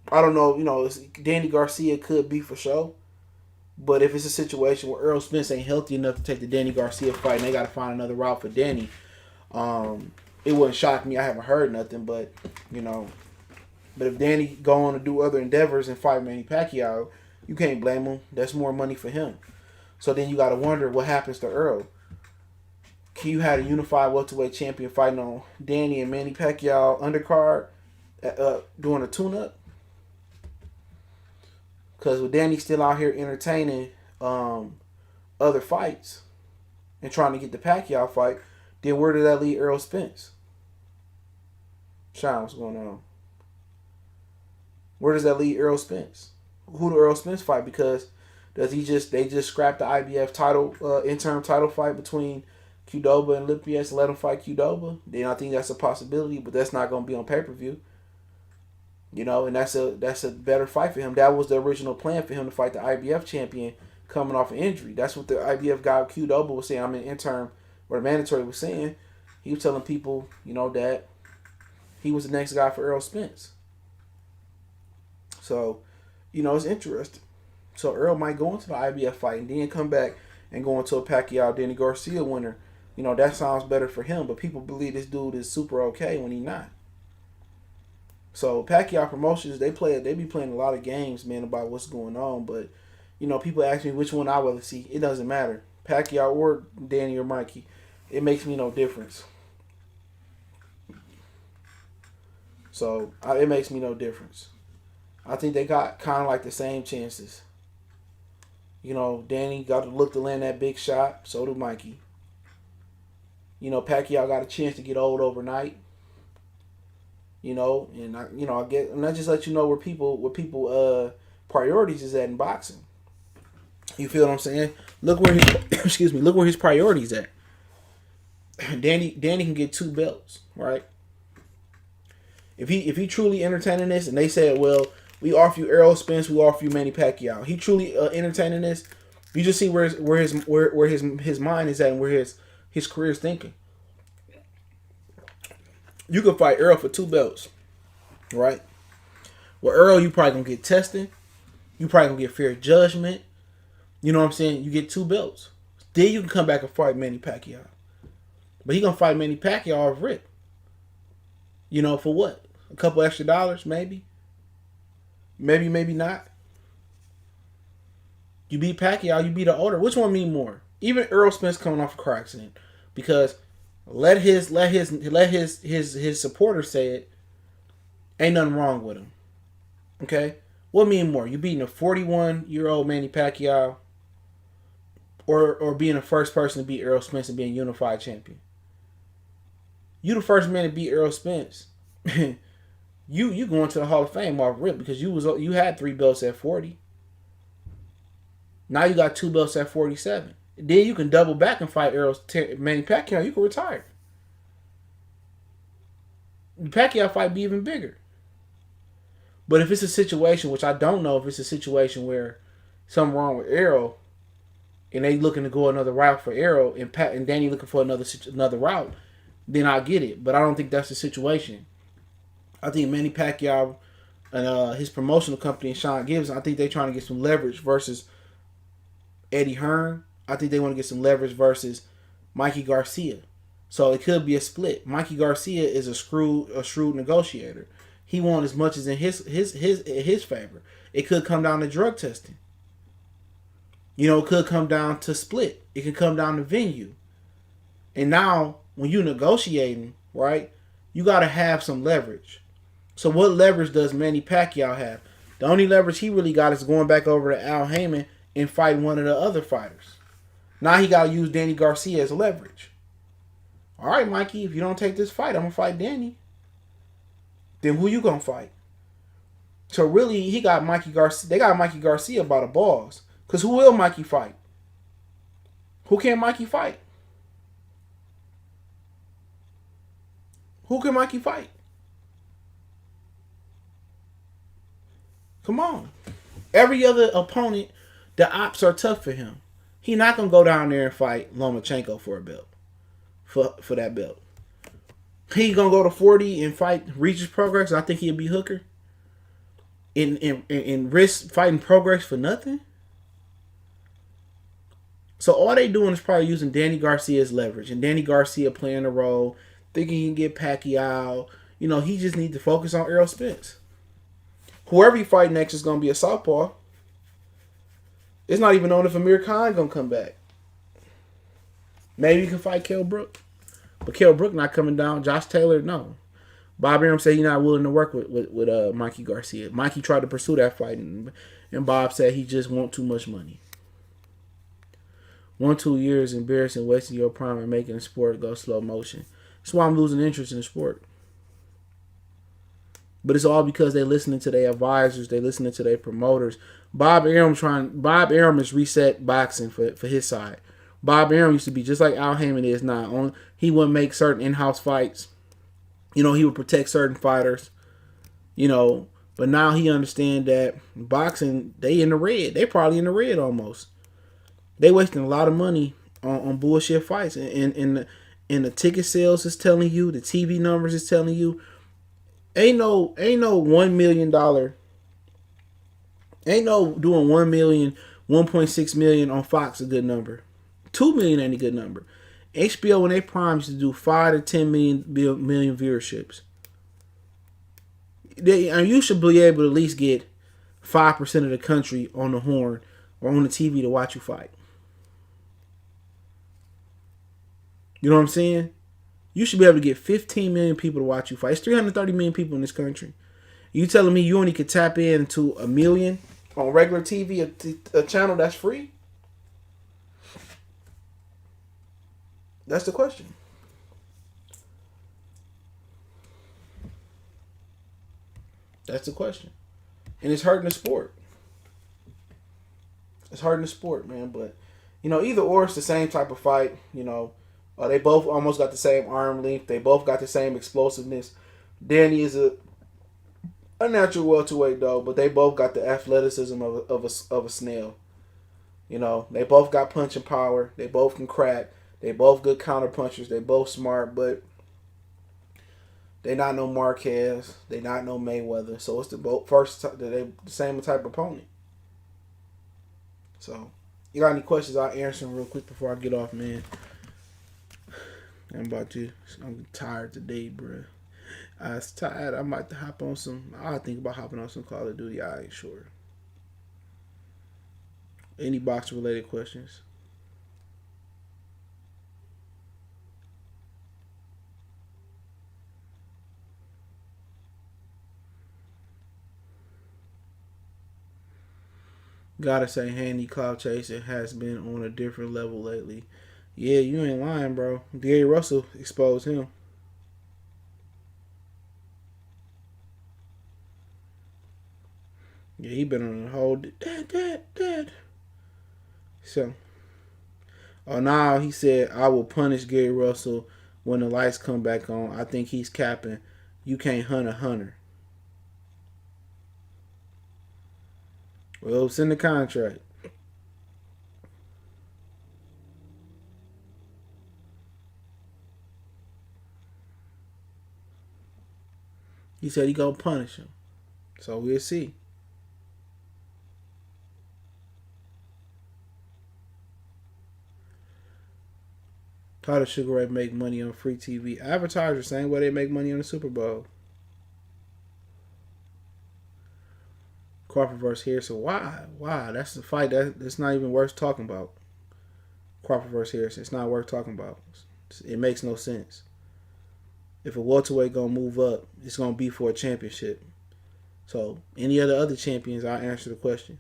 I don't know. Danny Garcia could be for sure. But if it's a situation where Earl Spence ain't healthy enough to take the Danny Garcia fight and they got to find another route for Danny, it wouldn't shock me. I haven't heard nothing, but but if Danny go on to do other endeavors and fight Manny Pacquiao, you can't blame him. That's more money for him. So then you got to wonder what happens to Earl. Can you have a unified welterweight champion fighting on Danny and Manny Pacquiao undercard doing a tune-up? Because with Danny still out here entertaining other fights and trying to get the Pacquiao fight, then where did that leave Earl Spence? Sean, what's going on? Where does that leave Earl Spence? Who do Earl Spence fight? Because they just scrap the IBF title interim title fight between Qdoba and Lipias and let him fight Qdoba? Then I think that's a possibility, but that's not going to be on pay-per-view. And that's a better fight for him. That was the original plan for him to fight the IBF champion coming off an injury. That's what the IBF guy Qdoba was saying. I'm in interim, or the mandatory was saying. He was telling people, that he was the next guy for Earl Spence. So, it's interesting. So Earl might go into the IBF fight and then come back and go into a Pacquiao Danny Garcia winner. That sounds better for him. But people believe this dude is super okay when he's not. So Pacquiao Promotions, they be playing a lot of games, man, about what's going on. But, people ask me which one I rather see. It doesn't matter. Pacquiao or Danny or Mikey. It makes me no difference. So it makes me no difference. I think they got kind of like the same chances. You know, Danny got to look to land that big shot. So do Mikey. You know, Pacquiao got a chance to get old overnight. You know, and I get, and I just let you know where people priorities is at in boxing. You feel what I'm saying? Look where his excuse me. Look where his priorities at. Danny can get 2 belts, right? If he truly entertaining this, and they said, well, we offer you Errol Spence, we offer you Manny Pacquiao. He truly entertaining this. You just see where his mind is at and where his career is thinking. You could fight Errol for 2 belts, right? Well, Errol, you probably gonna get testing. You probably gonna get fair judgment. You know what I'm saying? You get 2 belts. Then you can come back and fight Manny Pacquiao. But he gonna fight Manny Pacquiao off rip. You know, for what? A couple extra dollars, maybe? Maybe not. You beat Pacquiao, you beat an older. Which one mean more? Even Errol Spence coming off a car accident. Because let his supporters say it. Ain't nothing wrong with him. Okay? What mean more? You beating a 41-year-old Manny Pacquiao or being the first person to beat Errol Spence and being unified champion? You the first man to beat Errol Spence. you going to the Hall of Fame off rip because you had 3 belts at 40. Now you got 2 belts at 47. Then you can double back and fight Manny Pacquiao. You can retire. The Pacquiao fight be even bigger. But if it's a situation, which I don't know if it's a situation where something wrong with Errol and they looking to go another route for Errol and Danny looking for another route, then I get it. But I don't think that's the situation. I think Manny Pacquiao and his promotional company and Sean Gibbs, I think they're trying to get some leverage versus Eddie Hearn. I think they want to get some leverage versus Mikey Garcia. So it could be a split. Mikey Garcia is a shrewd negotiator. He won as much as in his favor. It could come down to drug testing. You know, it could come down to split. It could come down to venue. And now, when you're negotiating, right, you got to have some leverage. So what leverage does Manny Pacquiao have? The only leverage he really got is going back over to Al Heyman and fighting one of the other fighters. Now he got to use Danny Garcia as leverage. All right, Mikey, if you don't take this fight, I'm going to fight Danny. Then who you going to fight? So really, they got Mikey Garcia by the balls. Because who will Mikey fight? Who can Mikey fight? Who can Mikey fight? Come on. Every other opponent, the ops are tough for him. He not going to go down there and fight Lomachenko for a belt. For that belt. He going to go to 40 and fight Regis Progress. I think he'll be Hooker. And risk fighting Progress for nothing. So all they doing is probably using Danny Garcia's leverage. And Danny Garcia playing a role. Thinking he can get Pacquiao. You know, he just needs to focus on Errol Spence. Whoever he fight next is going to be a southpaw. It's not even known if Amir Khan going to come back. Maybe he can fight Kell Brook. But Kell Brook not coming down. Josh Taylor, no. Bob Arum said he's not willing to work with Mikey Garcia. Mikey tried to pursue that fight, and Bob said he just want too much money. 1-2 years embarrassing, wasting your prime and making the sport go slow motion. That's why I'm losing interest in the sport. But it's all because they listening to their advisors, they listening to their promoters. Bob Arum is reset boxing for his side. Bob Arum used to be just like Al Heyman is now. He would make certain in-house fights. You know, he would protect certain fighters. You know, but now he understand that boxing, they in the red. They probably in the red almost. They wasting a lot of money on bullshit fights. And the ticket sales is telling you, the TV numbers is telling you, ain't no $1 million. Ain't no doing 1 million, 1.6 million on Fox a good number. 2 million ain't a good number. HBO, when they promised to do 5 to 10 million viewerships, you should be able to at least get 5% of the country on the horn or on the TV to watch you fight. You know what I'm saying? You should be able to get 15 million people to watch you fight. It's 330 million people in this country. You telling me you only could tap into 1 million on regular TV, a channel that's free? That's the question. That's the question. And it's hurting the sport. It's hurting the sport, man. But, either or, it's the same type of fight. They both almost got the same arm length. They both got the same explosiveness. Danny is a natural welterweight, though, but they both got the athleticism of a snail. They both got punching power. They both can crack. They both good counter punchers. They both smart, but they not no Marquez. They not no Mayweather. So it's the same type of opponent. So, you got any questions? I'll answer them real quick before I get off, man. I'm tired today, bro. I was tired. I might hop on some. I think about hopping on some Call of Duty. I ain't sure. Any box related questions? Gotta say, Haney clout chasing has been on a different level lately. Yeah, you ain't lying, bro. Gary Russell exposed him. Yeah, he been on a whole dad. So, now he said, I will punish Gary Russell when the lights come back on. I think he's capping. You can't hunt a hunter. Well, it's in the contract. He said he gonna punish him. So we'll see. How does Sugar Ray make money on free TV? Advertisers, same way they make money on the Super Bowl. Crawford versus Harrison. Why? That's the fight that's not even worth talking about. Crawford versus Harrison. It's not worth talking about. It makes no sense. If a welterweight gonna move up, it's gonna be for a championship. So any of the other champions, I'll answer the question.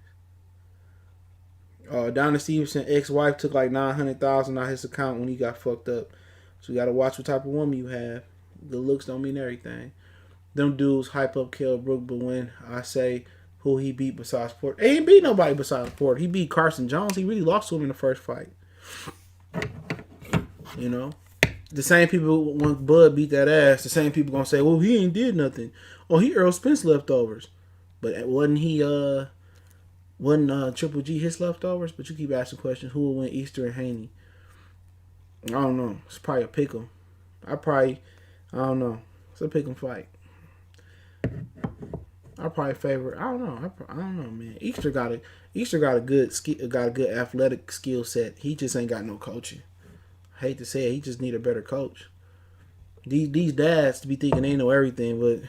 Donna Stevenson ex-wife took like $900,000 out of his account when he got fucked up. So you gotta watch what type of woman you have. Good looks don't mean everything. Them dudes hype up Kell Brook, but when I say who he beat besides Porter, he ain't beat nobody besides Porter. He beat Carson Jones. He really lost to him in the first fight. The same people when Bud beat that ass, the same people gonna say, well, he ain't did nothing. Oh, he Earl Spence leftovers. But wasn't Triple G his leftovers? But you keep asking questions. Who will win Easter and Haney? I don't know. It's probably a pick'em. I don't know. It's a pick'em fight. I probably favor. I don't know, man. Easter got a good athletic skill set. He just ain't got no coaching. I hate to say it, he just need a better coach. These dads be thinking they know everything, but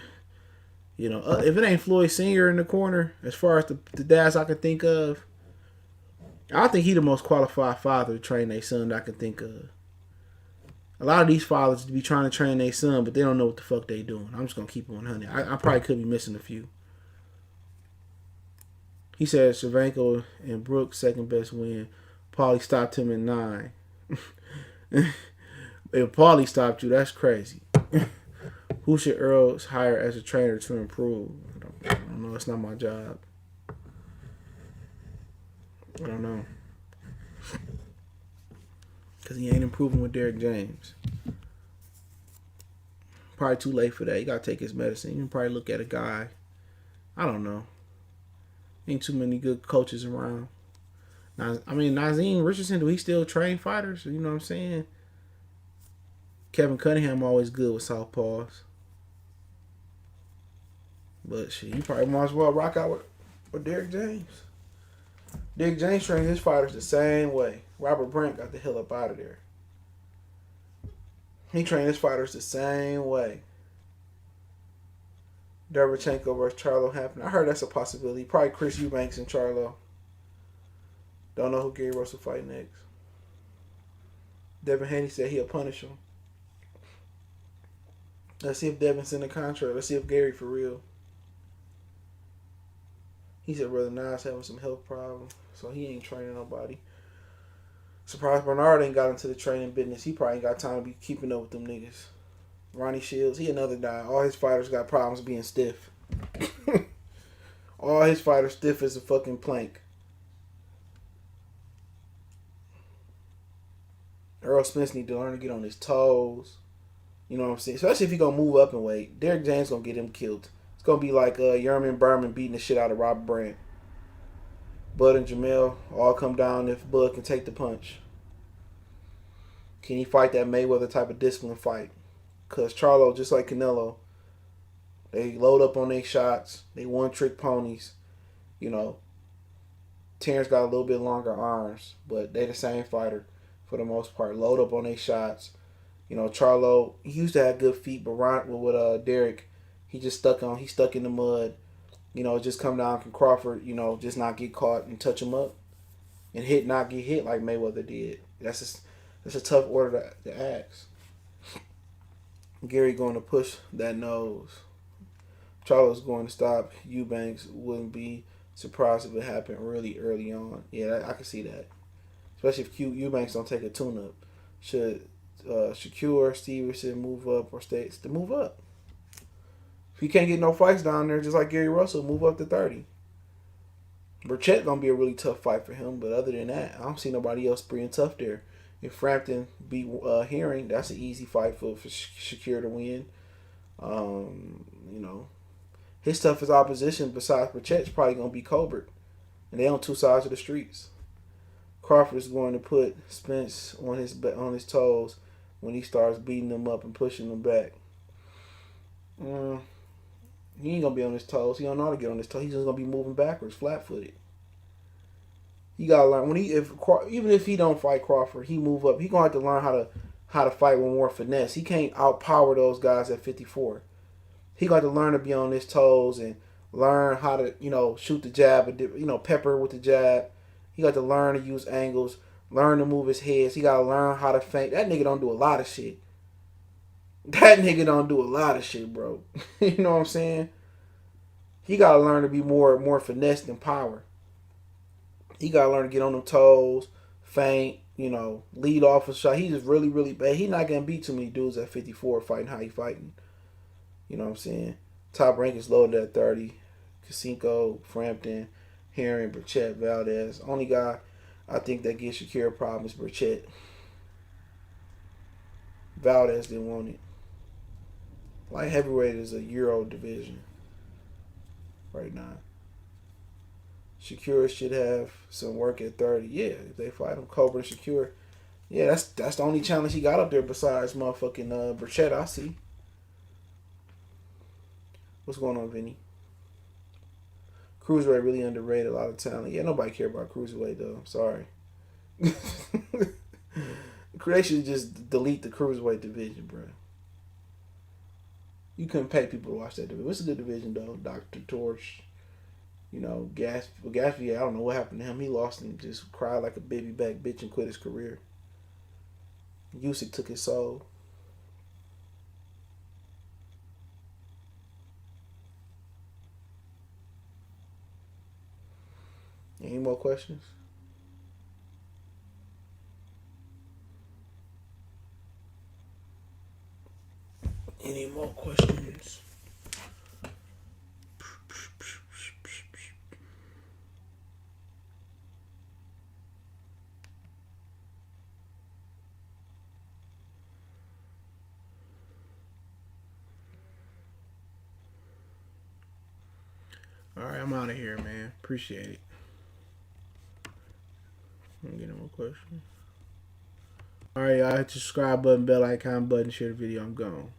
if it ain't Floyd Senior in the corner, as far as the dads I can think of, I think he the most qualified father to train their son that I can think of. A lot of these fathers be trying to train their son, but they don't know what the fuck they doing. I'm just gonna keep it 100. I probably could be missing a few. He said Cervenko and Brooks second best win. Paulie stopped him in 9. If Paulie stopped you, that's crazy. Who should Earl hire as a trainer to improve? I don't know. It's not my job. I don't know. Because he ain't improving with Derrick James. Probably too late for that. He got to take his medicine. You can probably look at a guy. I don't know. Ain't too many good coaches around. Now, Nazeem Richardson, do he still train fighters? You know what I'm saying? Kevin Cunningham always good with southpaws. But shit, you probably might as well rock out with Derrick James. Derrick James trained his fighters the same way. Robert Brant got the hell up out of there. He trained his fighters the same way. Derevchenko versus Charlo happened. I heard that's a possibility. Probably Chris Eubanks and Charlo. Don't know who Gary Russell fight next. Devin Haney said he'll punish him. Let's see if Devin's in the contract. Let's see if Gary for real. He said Brother Nas having some health problems, so he ain't training nobody. Surprised Bernard ain't got into the training business. He probably ain't got time to be keeping up with them niggas. Ronnie Shields, he another guy. All his fighters got problems being stiff. All his fighters stiff as a fucking plank. Earl Spence need to learn to get on his toes. You know what I'm saying? Especially if he gonna move up in weight. Derrick James gonna get him killed. It's gonna be like Yerman Berman beating the shit out of Robert Brandt. Bud and Jamel all come down if Bud can take the punch. Can he fight that Mayweather type of discipline fight? Because Charlo, just like Canelo, they load up on their shots. They one-trick ponies. You know, Terrence got a little bit longer arms, but they the same fighter for the most part. Load up on their shots. You know, Charlo, he used to have good feet, but with Derrick, he's stuck in the mud. You know, just come down. Can Crawford, you know, just not get caught and touch him up and not get hit like Mayweather did. That's a tough order to ask. Gary going to push that nose. Charlo's going to stop Eubanks. Wouldn't be surprised if it happened really early on. Yeah, I can see that. Especially if Eubanks don't take a tune-up. Should Shakur Stevenson move up or stay to move up? If you can't get no fights down there, just like Gary Russell, move up to 30. Burchett gonna be a really tough fight for him, but other than that, I don't see nobody else being tough there. If Frampton beat Herring, that's an easy fight for Shakur to win. You know, his toughest opposition besides Burchett's probably gonna be Colbert, and they on two sides of the streets. Crawford is going to put Spence on his toes when he starts beating them up and pushing them back. He ain't gonna be on his toes. He don't know how to get on his toes. He's just gonna be moving backwards, flat-footed. You gotta learn even if he don't fight Crawford, he move up. He gonna have to learn how to fight with more finesse. He can't outpower those guys at 54. He got to learn to be on his toes and learn how to shoot the jab, pepper with the jab. He got to learn to use angles, learn to move his head. He got to learn how to feint. That nigga don't do a lot of shit. Bro. You know what I'm saying? He got to learn to be more finesse than power. He got to learn to get on them toes, feint, lead off a shot. He's just really, really bad. He's not going to beat too many dudes at 54 fighting how he fighting. You know what I'm saying? Top rank is loaded at 30. Kacinko, Frampton, Herring, Burchett, Valdez. Only guy I think that gives Shakur a problem is Burchett. Valdez didn't want it. Light heavyweight is a Euro division right now. Shakur should have some work at 30. Yeah, if they fight him, Cobra and Shakur. Yeah, that's the only challenge he got up there besides motherfucking Burchett, I see. What's going on, Vinny? Cruiserweight really underrated, a lot of talent. Yeah, nobody care about Cruiserweight, though. I'm sorry. They should just delete the Cruiserweight division, bro. You couldn't pay people to watch that division. It's a good division, though. Dr. Torch, Gatsby, I don't know what happened to him. He lost and just cried like a baby back bitch and quit his career. Usyk took his soul. Any more questions? Any more questions? All right, I'm out of here, man. Appreciate it. I'm getting more questions. Alright, y'all. Hit the subscribe button, bell icon button, share the video. I'm gone.